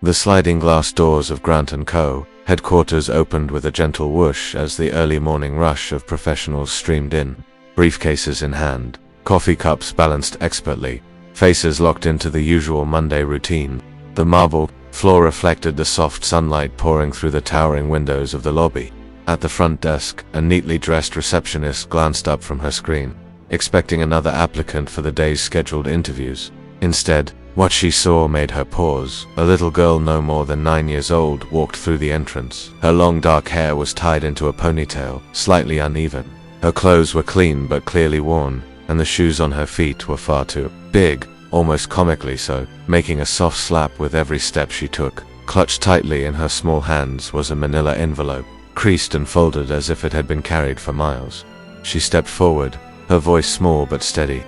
The sliding glass doors of Grant & Co. headquarters opened with a gentle whoosh as the early morning rush of professionals streamed in, briefcases in hand, coffee cups balanced expertly, faces locked into the usual Monday routine. The marble floor reflected the soft sunlight pouring through the towering windows of the lobby. At the front desk, a neatly dressed receptionist glanced up from her screen, expecting another applicant for the day's scheduled interviews. Instead, what she saw made her pause. A little girl no more than 9 years old walked through the entrance. Her long dark hair was tied into a ponytail, slightly uneven. Her clothes were clean but clearly worn, and the shoes on her feet were far too big, almost comically so, making a soft slap with every step she took. Clutched tightly in her small hands was a manila envelope, creased and folded as if it had been carried for miles. She stepped forward, her voice small but steady.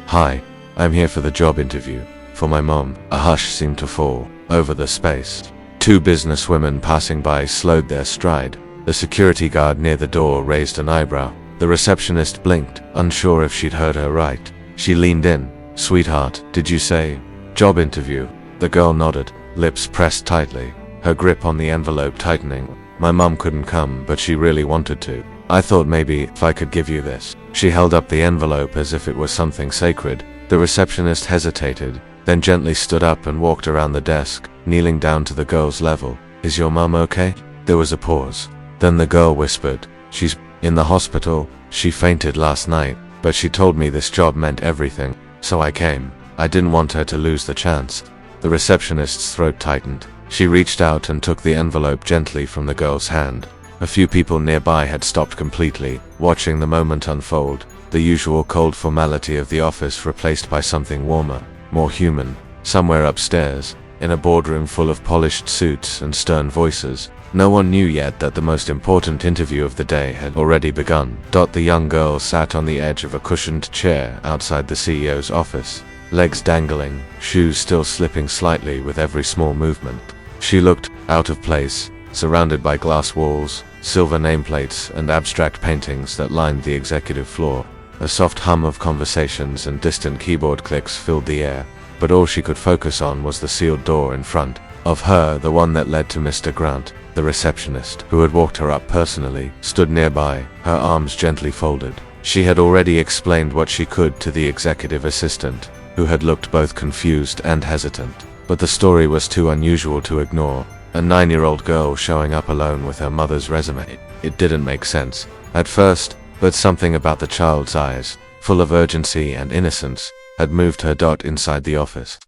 "Hi, I'm here for the job interview. For my mom." A hush seemed to fall over the space. Two businesswomen passing by slowed their stride. The security guard near the door raised an eyebrow. The receptionist blinked, unsure if she'd heard her right. She leaned in. "Sweetheart, did you say job interview?" The girl nodded, lips pressed tightly, her grip on the envelope tightening. "My mom couldn't come, but she really wanted to. I thought maybe if I could give you this." She held up the envelope as if it was something sacred. The receptionist hesitated, then gently stood up and walked around the desk, kneeling down to the girl's level. "Is your mom okay?" There was a pause. Then the girl whispered, "She's in the hospital. She fainted last night, but she told me this job meant everything, so I came. I didn't want her to lose the chance." The receptionist's throat tightened. She reached out and took the envelope gently from the girl's hand. A few people nearby had stopped completely, watching the moment unfold, the usual cold formality of the office replaced by something warmer, more human. Somewhere upstairs, in a boardroom full of polished suits and stern voices, no one knew yet that the most important interview of the day had already begun. The young girl sat on the edge of a cushioned chair outside the CEO's office, legs dangling, shoes still slipping slightly with every small movement. She looked out of place, surrounded by glass walls, silver nameplates, and abstract paintings that lined the executive floor. A soft hum of conversations and distant keyboard clicks filled the air, but all she could focus on was the sealed door in front of her, the one that led to Mr. Grant. The receptionist, who had walked her up personally, stood nearby, her arms gently folded. She had already explained what she could to the executive assistant, who had looked both confused and hesitant. But the story was too unusual to ignore. A 9-year-old girl showing up alone with her mother's resume. It didn't make sense at first, but something about the child's eyes, full of urgency and innocence, had moved her. Inside the office,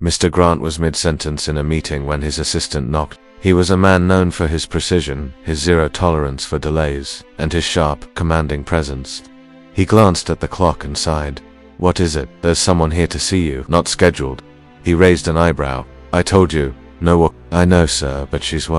Mr. Grant was mid-sentence in a meeting when his assistant knocked. He was a man known for his precision, his zero tolerance for delays, and his sharp, commanding presence. He glanced at the clock and sighed. "What is it?" "There's someone here to see you, not scheduled." He raised an eyebrow. "I told you. No, I know, sir, but she's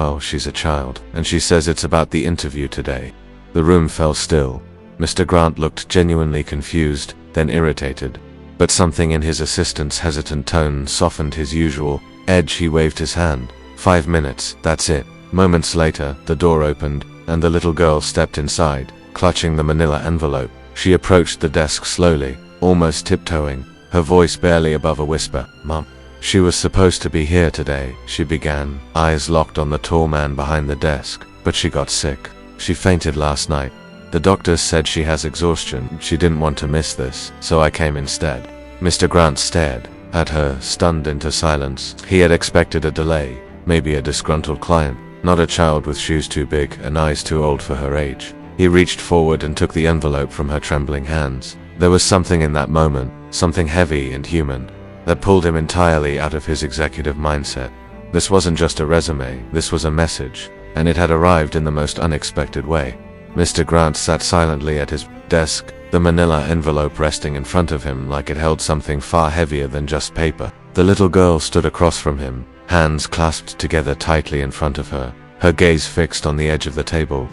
a child, and she says it's about the interview today." The room fell still. Mr. Grant looked genuinely confused, then irritated. But something in his assistant's hesitant tone softened his usual edge. He waved his hand. 5 minutes, that's it." Moments later, the door opened, and the little girl stepped inside, clutching the manila envelope. She approached the desk slowly, almost tiptoeing, her voice barely above a whisper. "Mom." "She was supposed to be here today," she began, eyes locked on the tall man behind the desk, "but she got sick. She fainted last night. The doctors said she has exhaustion. She didn't want to miss this, so I came instead." Mr. Grant stared at her, stunned into silence. He had expected a delay, maybe a disgruntled client, not a child with shoes too big and eyes too old for her age. He reached forward and took the envelope from her trembling hands. There was something in that moment, something heavy and human, that pulled him entirely out of his executive mindset. This wasn't just a resume, this was a message, and it had arrived in the most unexpected way. Mr. Grant sat silently at his desk, the manila envelope resting in front of him like it held something far heavier than just paper. The little girl stood across from him, hands clasped together tightly in front of her, her gaze fixed on the edge of the table.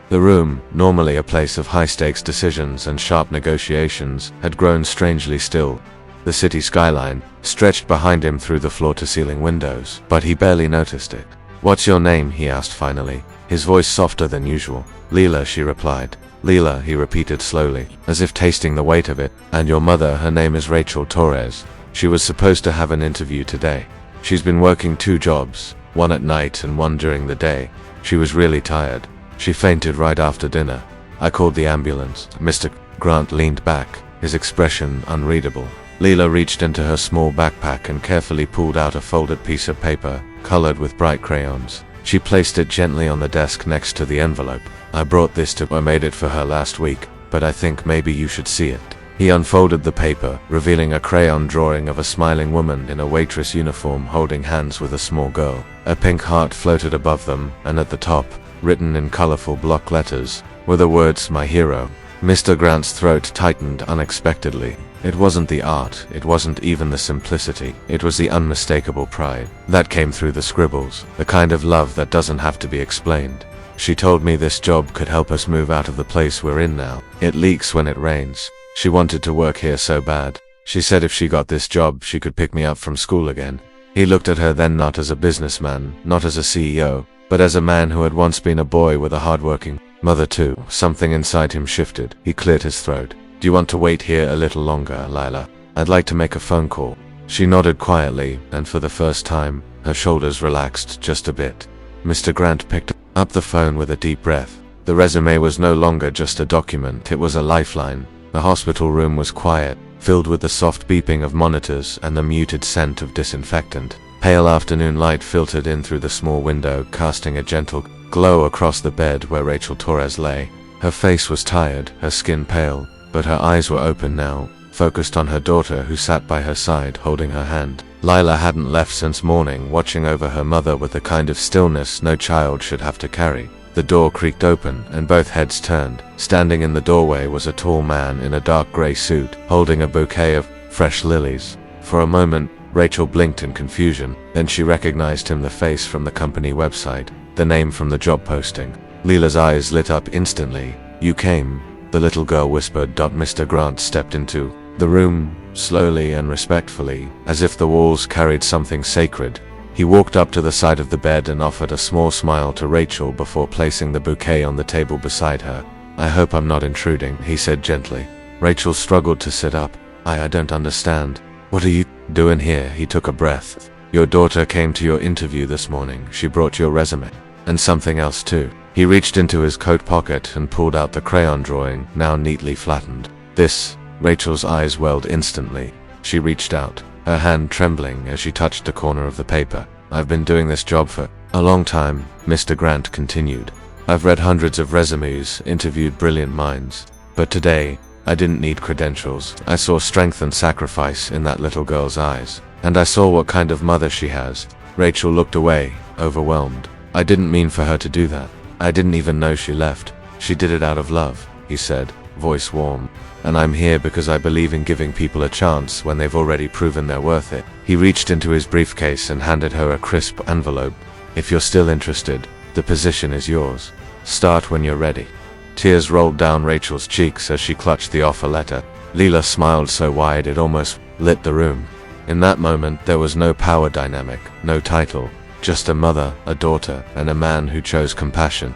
The room, normally a place of high-stakes decisions and sharp negotiations, had grown strangely still. The city skyline stretched behind him through the floor-to-ceiling windows, but he barely noticed it. "What's your name?" he asked finally, his voice softer than usual. "Leela," she replied. "Leela," he repeated slowly, as if tasting the weight of it. "And your mother, her name is Rachel Torres. She was supposed to have an interview today." She's been working 2 jobs, one at night and one during the day. She was really tired. She fainted right after dinner. I called the ambulance. Mr. Grant leaned back, his expression unreadable. Leela reached into her small backpack and carefully pulled out a folded piece of paper, colored with bright crayons. She placed it gently on the desk next to the envelope. I brought this to her. I made it for her last week, but I think maybe you should see it. He unfolded the paper, revealing a crayon drawing of a smiling woman in a waitress uniform holding hands with a small girl. A pink heart floated above them, and at the top, written in colorful block letters, were the words, "My hero." Mr. Grant's throat tightened unexpectedly. It wasn't the art, it wasn't even the simplicity, it was the unmistakable pride that came through the scribbles, the kind of love that doesn't have to be explained. She told me this job could help us move out of the place we're in now. It leaks when it rains. She wanted to work here so bad. She said if she got this job, she could pick me up from school again. He looked at her then, not as a businessman, not as a CEO, but as a man who had once been a boy with a hardworking mother too. Something inside him shifted. He cleared his throat. "Do you want to wait here a little longer, Lila? I'd like to make a phone call." She nodded quietly, and for the first time, her shoulders relaxed just a bit. Mr. Grant picked up the phone with a deep breath. The resume was no longer just a document, it was a lifeline. The hospital room was quiet, filled with the soft beeping of monitors and the muted scent of disinfectant. Pale afternoon light filtered in through the small window, casting a gentle glow across the bed where Rachel Torres lay. Her face was tired, her skin pale, but her eyes were open now, focused on her daughter who sat by her side, holding her hand. Lila hadn't left since morning, watching over her mother with the kind of stillness no child should have to carry. The door creaked open, and both heads turned. Standing in the doorway was a tall man in a dark gray suit, holding a bouquet of fresh lilies. For a moment, Rachel blinked in confusion. Then she recognized him, the face from the company website, the name from the job posting. Leela's eyes lit up instantly. "You came," the little girl whispered. Mr. Grant stepped into the room, slowly and respectfully, as if the walls carried something sacred. He walked up to the side of the bed and offered a small smile to Rachel before placing the bouquet on the table beside her. "I hope I'm not intruding," he said gently. Rachel struggled to sit up. I don't understand. What are you doing here?" He took a breath. "Your daughter came to your interview this morning. She brought your resume. And something else too." He reached into his coat pocket and pulled out the crayon drawing, now neatly flattened. "This," Rachel's eyes welled instantly. She reached out, her hand trembling as she touched the corner of the paper. "I've been doing this job for a long time," Mr. Grant continued. "I've read hundreds of resumes, interviewed brilliant minds. But today, I didn't need credentials. I saw strength and sacrifice in that little girl's eyes. And I saw what kind of mother she has." Rachel looked away, overwhelmed. "I didn't mean for her to do that. I didn't even know she left. She did it out of love," he said, voice warm. "And I'm here because I believe in giving people a chance when they've already proven they're worth it." He reached into his briefcase and handed her a crisp envelope. "If you're still interested, the position is yours. Start when you're ready." Tears rolled down Rachel's cheeks as she clutched the offer letter. Leela smiled so wide it almost lit the room. In that moment, there was no power dynamic, no title, just a mother, a daughter, and a man who chose compassion.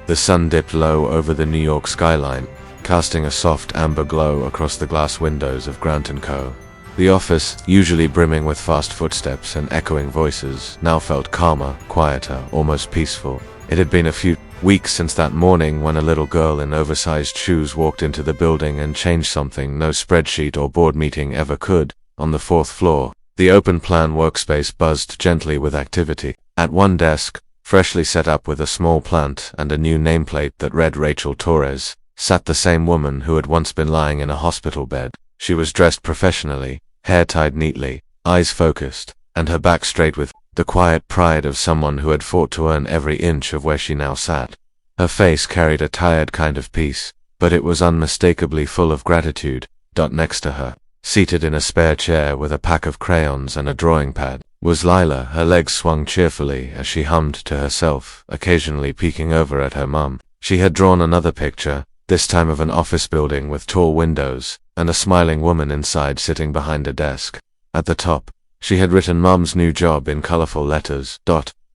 The sun dipped low over the New York skyline, casting a soft amber glow across the glass windows of Grant & Co. The office, usually brimming with fast footsteps and echoing voices, now felt calmer, quieter, almost peaceful. It had been a few weeks since that morning when a little girl in oversized shoes walked into the building and changed something no spreadsheet or board meeting ever could. On the 4th floor, the open plan workspace buzzed gently with activity. At one desk, freshly set up with a small plant and a new nameplate that read Rachel Torres, sat the same woman who had once been lying in a hospital bed. She was dressed professionally, hair tied neatly, eyes focused, and her back straight with the quiet pride of someone who had fought to earn every inch of where she now sat. Her face carried a tired kind of peace, but it was unmistakably full of gratitude. Next to her, seated in a spare chair with a pack of crayons and a drawing pad, was Lila. Her legs swung cheerfully as she hummed to herself, occasionally peeking over at her mum. She had drawn another picture, this time of an office building with tall windows, and a smiling woman inside sitting behind a desk. At the top, she had written Mum's new job in colorful letters.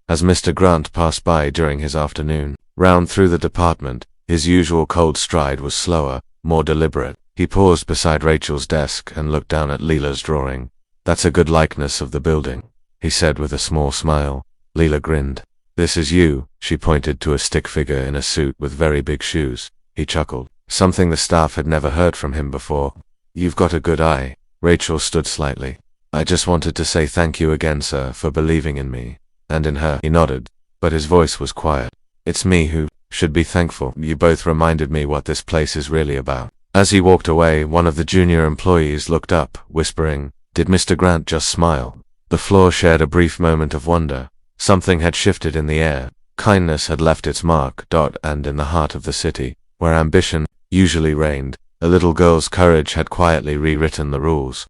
As Mr. Grant passed by during his afternoon round through the department, his usual cold stride was slower, more deliberate. He paused beside Rachel's desk and looked down at Leela's drawing. That's a good likeness of the building, he said with a small smile. Leela grinned. This is you, she pointed to a stick figure in a suit with very big shoes. He chuckled, something the staff had never heard from him before. You've got a good eye. Rachel stood slightly. I just wanted to say thank you again, sir, for believing in me. And in her. He nodded, but his voice was quiet. It's me who should be thankful. You both reminded me what this place is really about. As he walked away, one of the junior employees looked up, whispering, Did Mr. Grant just smile? The floor shared a brief moment of wonder. Something had shifted in the air. Kindness had left its mark. And in the heart of the city, where ambition usually reigned, a little girl's courage had quietly rewritten the rules.